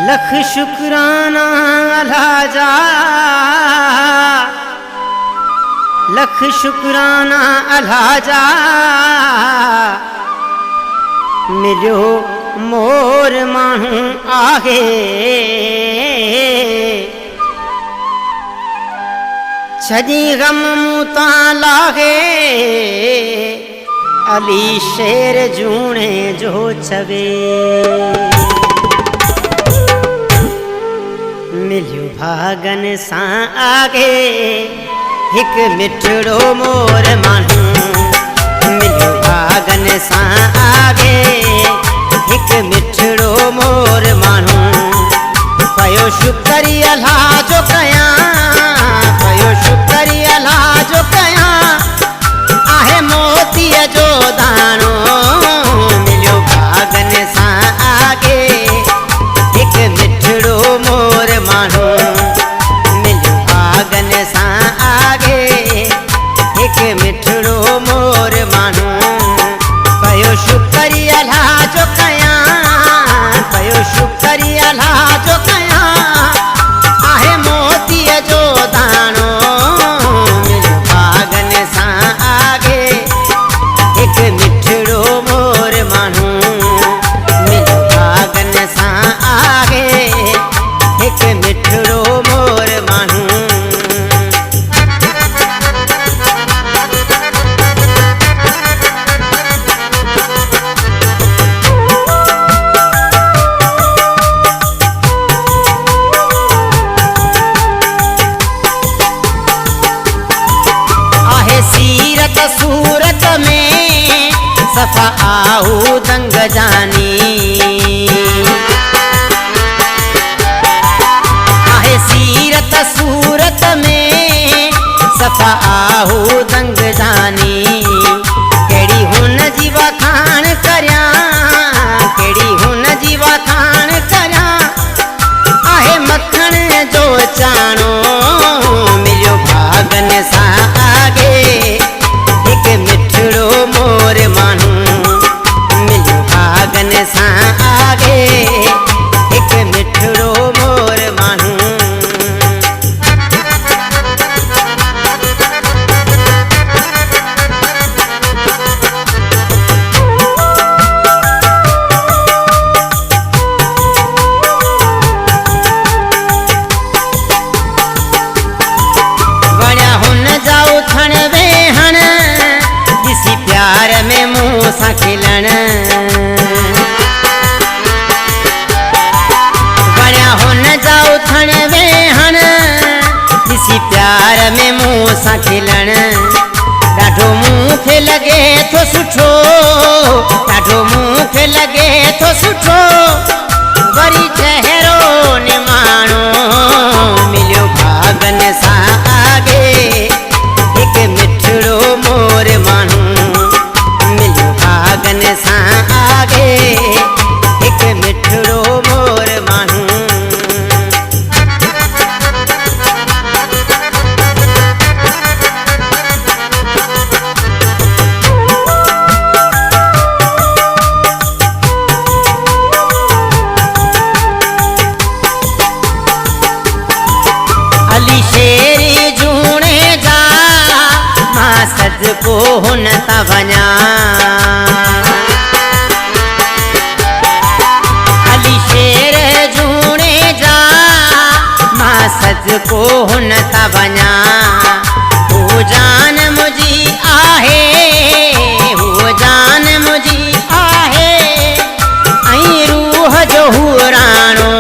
लख शुक्राना अल्हाजा, लख शुक्राना अल्हाजा, मिलियो मोर माण्हू आहे। छजी गम मूं तां लाहे, अली शेर जूणे जो छवे। मिलियो भागन सां आगे हिक मिठड़ो मोर माण्हू। मिलियो भागन सां आगे हिक मिठड़ो मोर माण्हू। पयो शुक्र अल्लाह जो कयां, पयो शुक्र अल्लाह जो कयां, आहे मोतीअ जो दाणो। मिलियो भागन सां आगे हिक मिठड़ो मोर माण्हू। मिलियो भागन सां आगे हिक मिठड़ो मोर माण्हू। पयो शुक्र अल्लाह जो कयां, पयो शुक्र अल्लाह जो कयां, आहे मोतीअ जो दाणो। मिलियो भागन सां आगे हिक मिठड़ो मोर माण्हू। मिलियो भागन सां आगे हिक मिठड़ो मोर माण्हू। आहे सीरत सूरत में सफ़ा आहू दंग जानी। आहे सीरत सूरत में सफ़ा आहू दंग जानी। केड़ी हुन जी वखाण करयां, केड़ी हुन जी वखाण करयां, आहे मखण जो चाणो। मिलियो भागन सां आगे हिक मिठड़ो मोर माण्हू। मिलियो भागन सां आगे हिक मिठड़ो मोर माण्हू। वणिया हुन जा उथण वेहण, ॾिसी प्यार में मूं सां खिलण। वणिया हुन जा उथण वेहण, ॾिसी प्यार में मूं सां खिलण। ॾाढो मूंखे लॻे थो सुठो, ॾाढो मूंखे लॻे थो सुठो, वरी चहिरो निमाणो। मिलियो भागन सां आगे हिक मिठड़ो मोर माण्हू। मिलियो भागन सां आगे हिक मिठड़ो मोर माण्हू। अली शेर जूणे जा, मां सदको हुन तां वञा। अली शेर जूणे जा, मां सदको हुन तां वञा। हू जान मुंहिंजी आहे, हू जान मुंहिंजी आहे, ऐं रूह जो हू राणो।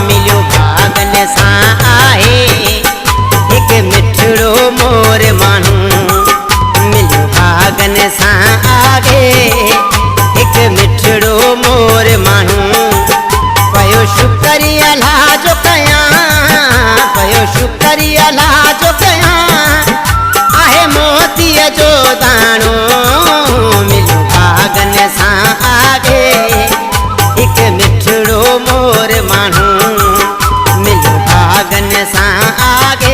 मिलियो भागन सां आहे हिक मिठड़ो मोर माण्हू। मिलियो भागन सां आगे हिक मिठड़ो मोर माण्हू। पयो शुक्र अल्लाह जो कयां, पयो शुक्र अल्लाह जो कयां, आहे मोतीअ जो दाणो। मिलियो भागन सां आगे हिक मिठड़ो मोर माण्हू। मिलियो भागन सां आगे